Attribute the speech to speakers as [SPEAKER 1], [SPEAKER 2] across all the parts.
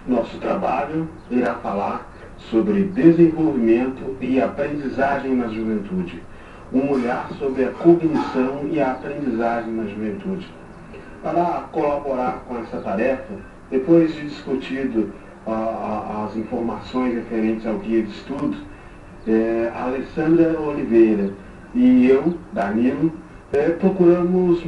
[SPEAKER 1] Nosso trabalho irá falar sobre desenvolvimento e aprendizagem na juventude. Um olhar sobre a cognição e a aprendizagem na juventude. Para colaborar com essa tarefa, depois de discutido as informações referentes ao guia de estudo, a Alessandra Oliveira e eu, Danilo, procuramos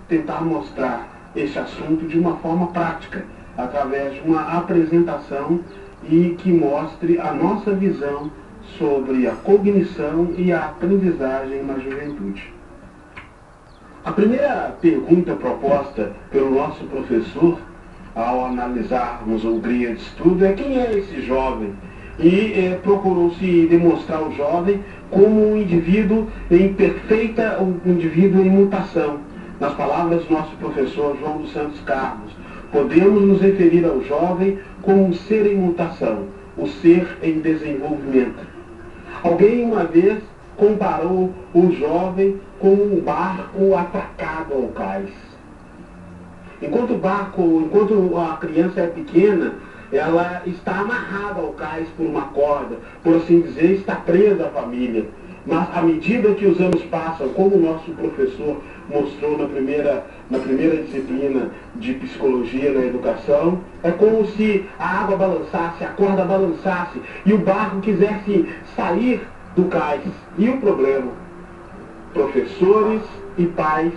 [SPEAKER 1] tentar mostrar esse assunto de uma forma prática, através de uma apresentação e que mostre a nossa visão sobre a cognição e a aprendizagem na juventude. A primeira pergunta proposta pelo nosso professor, ao analisarmos o guia de estudo, é: quem é esse jovem? E procurou-se demonstrar o jovem como um indivíduo um indivíduo em mutação. Nas palavras do nosso professor João dos Santos Carlos, podemos nos referir ao jovem como um ser em mutação, o ser em desenvolvimento. Alguém uma vez comparou o jovem com um barco atracado ao cais. Enquanto a criança é pequena, ela está amarrada ao cais por uma corda, por assim dizer, está presa à família. Mas à medida que os anos passam, como o nosso professor mostrou na primeira disciplina de psicologia na educação, é como se a água balançasse, a corda balançasse e o barco quisesse sair do cais. E o problema? Professores e pais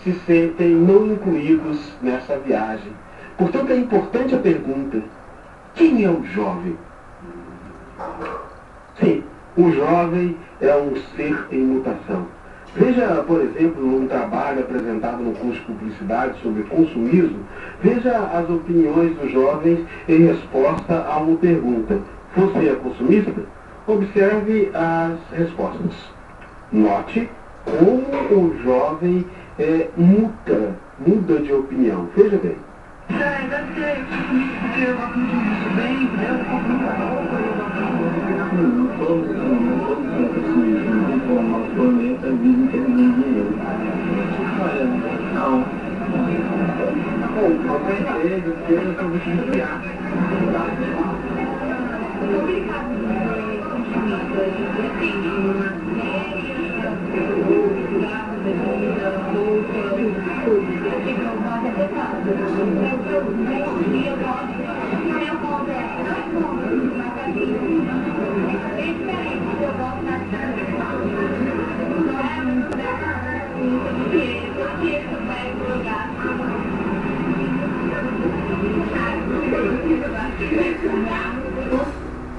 [SPEAKER 1] se sentem não incluídos nessa viagem. Portanto, é importante a pergunta: quem é o jovem? Sim, o jovem é um ser em mutação. Veja, por exemplo, num trabalho apresentado no curso de publicidade sobre consumismo, veja as opiniões dos jovens em resposta a uma pergunta: você é consumista? Observe as respostas. Note como o jovem muda de opinião. Veja bem.
[SPEAKER 2] Deve ser porque eu gosto muito disso bem, eu compro muita roupa, eu gosto muito
[SPEAKER 1] nosso planeta vive perdendo dinheiro. Olha, não. Bom, eu pensei, eu sou muito viciado.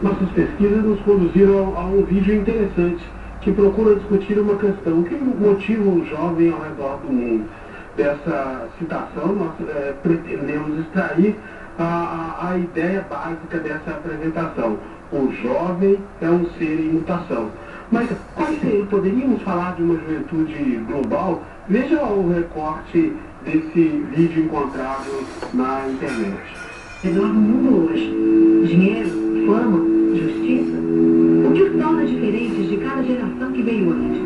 [SPEAKER 1] Nossas pesquisas nos conduziram a um vídeo interessante que procura discutir uma questão: o que motiva o jovem ao redor do mundo. Dessa citação, nós pretendemos extrair a ideia básica dessa apresentação: o jovem é um ser em mutação. Mas poderíamos falar de uma juventude global? Veja o recorte desse vídeo encontrado na internet.
[SPEAKER 3] Redor do mundo hoje, dinheiro, fama, justiça, o que os torna diferentes de cada geração que veio antes.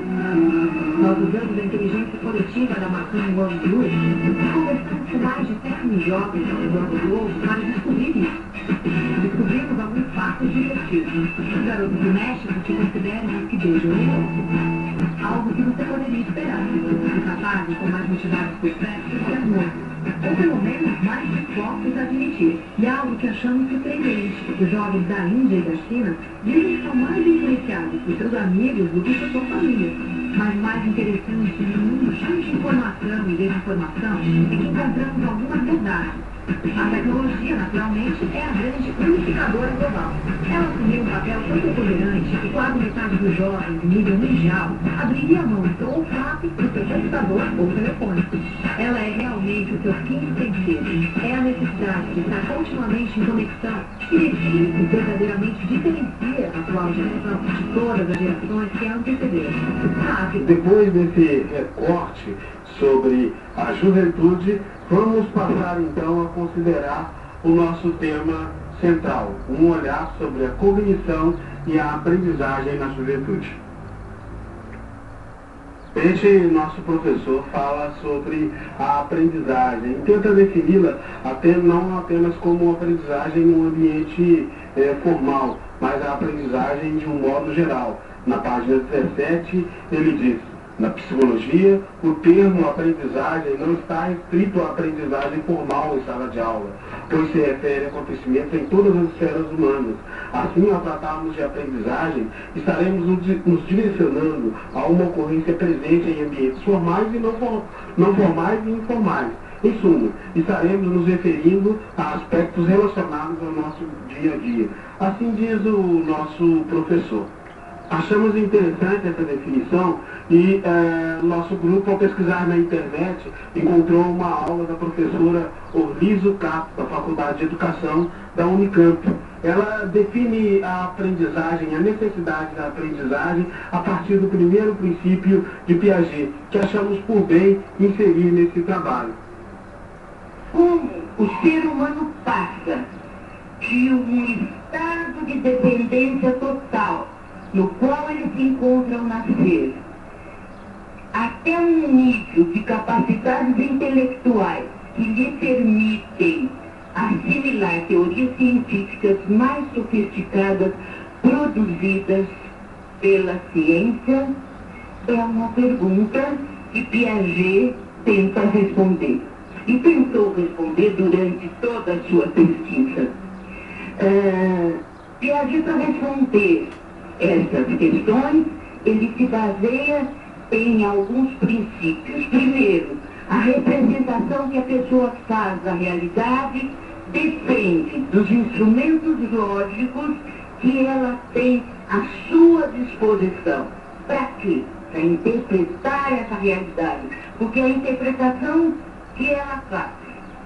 [SPEAKER 3] Nós usamos a inteligência coletiva da maçã World Blue e conversamos com mais de 7 mil jovens ao redor do globo para descobrir isso. Descobrimos alguns fatos divertidos. Os garotos do México que consideram os que beijam o algo que você poderia esperar. Os rapazes são mais motivados por sexo que as moças, ou pelo menos mais dispostos a admitir. E algo que achamos surpreendente: os jovens da Índia e da China dizem que são mais influenciados por seus amigos do que por sua família. Mas o mais interessante no mundo cheio de informação e desinformação é que encontramos algumas verdades. A tecnologia, naturalmente, é a grande unificadora global. Ela assumiu um papel tão preponderante que quase metade dos jovens em nível mundial abriria a mão ou o FAP do seu computador ou telefone. Ela é realmente o seu quinto sentido. É a necessidade de estar continuamente em conexão que define e verdadeiramente diferencia a atual geração de todas as gerações que a antecederam.
[SPEAKER 1] Depois desse recorte sobre a juventude, vamos passar então a considerar o nosso tema central, um olhar sobre a cognição e a aprendizagem na juventude. Este nosso professor fala sobre a aprendizagem e tenta defini-la não apenas como aprendizagem num ambiente formal, mas a aprendizagem de um modo geral. Na página 17, ele diz: na psicologia, o termo aprendizagem não está restrito à aprendizagem formal em sala de aula, pois se refere a acontecimentos em todas as esferas humanas. Assim, ao tratarmos de aprendizagem, estaremos nos direcionando a uma ocorrência presente em ambientes formais e não formais e informais. Em suma, estaremos nos referindo a aspectos relacionados ao nosso dia a dia. Assim diz o nosso professor. Achamos interessante essa definição e nosso grupo, ao pesquisar na internet, encontrou uma aula da professora Orlizo Cato, da Faculdade de Educação da Unicamp. Ela define a aprendizagem, a necessidade da aprendizagem, a partir do primeiro princípio de Piaget, que achamos por bem inserir nesse trabalho.
[SPEAKER 4] Como o ser humano passa de um estado de dependência total, no qual ele se encontra ao nascer, até um nível de capacidades intelectuais que lhe permitem assimilar teorias científicas mais sofisticadas produzidas pela ciência, é uma pergunta que Piaget tenta responder. E tentou responder durante toda a sua pesquisa. Piaget, para responder essas questões, ele se baseia em alguns princípios. Primeiro, a representação que a pessoa faz da realidade depende dos instrumentos lógicos que ela tem à sua disposição. Para quê? Para interpretar essa realidade. Porque a interpretação que ela faz,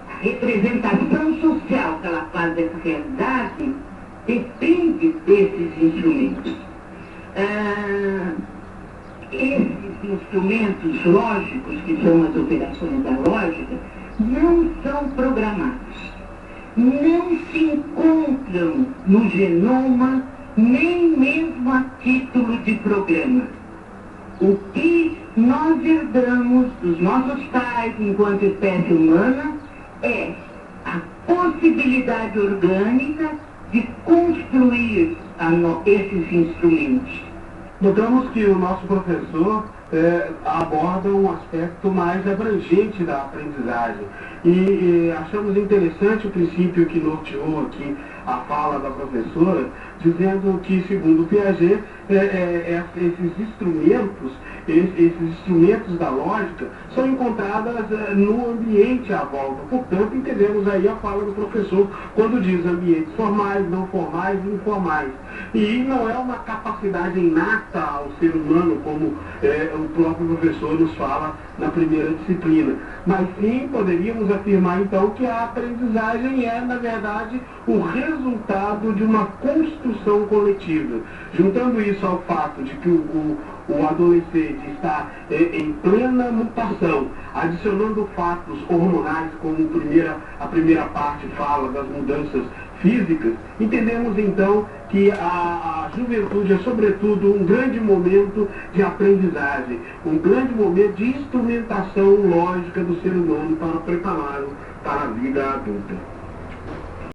[SPEAKER 4] a representação social que ela faz dessa realidade, depende desses instrumentos. Esses instrumentos lógicos, que são as operações da lógica, não são programados, não se encontram no genoma, nem mesmo a título de programa. O que nós herdamos dos nossos pais enquanto espécie humana é a possibilidade orgânica de construir esses instrumentos.
[SPEAKER 1] Notamos que o nosso professor aborda um aspecto mais abrangente da aprendizagem e achamos interessante o princípio que norteou aqui a fala da professora, dizendo que, segundo Piaget, esses instrumentos da lógica são encontrados no ambiente à volta. Portanto, entendemos aí a fala do professor quando diz ambientes formais, não formais e informais. E não é uma capacidade inata ao ser humano, como o próprio professor nos fala na primeira disciplina. Mas sim, poderíamos afirmar então que a aprendizagem é, na verdade, o resultado de uma construção coletiva. Juntando isso ao fato de que o adolescente está em plena mutação, adicionando fatos hormonais, como a primeira parte fala das mudanças físicas, entendemos então que a juventude é sobretudo um grande momento de aprendizagem, um grande momento de instrumentação lógica do ser humano para prepará-lo para a vida adulta.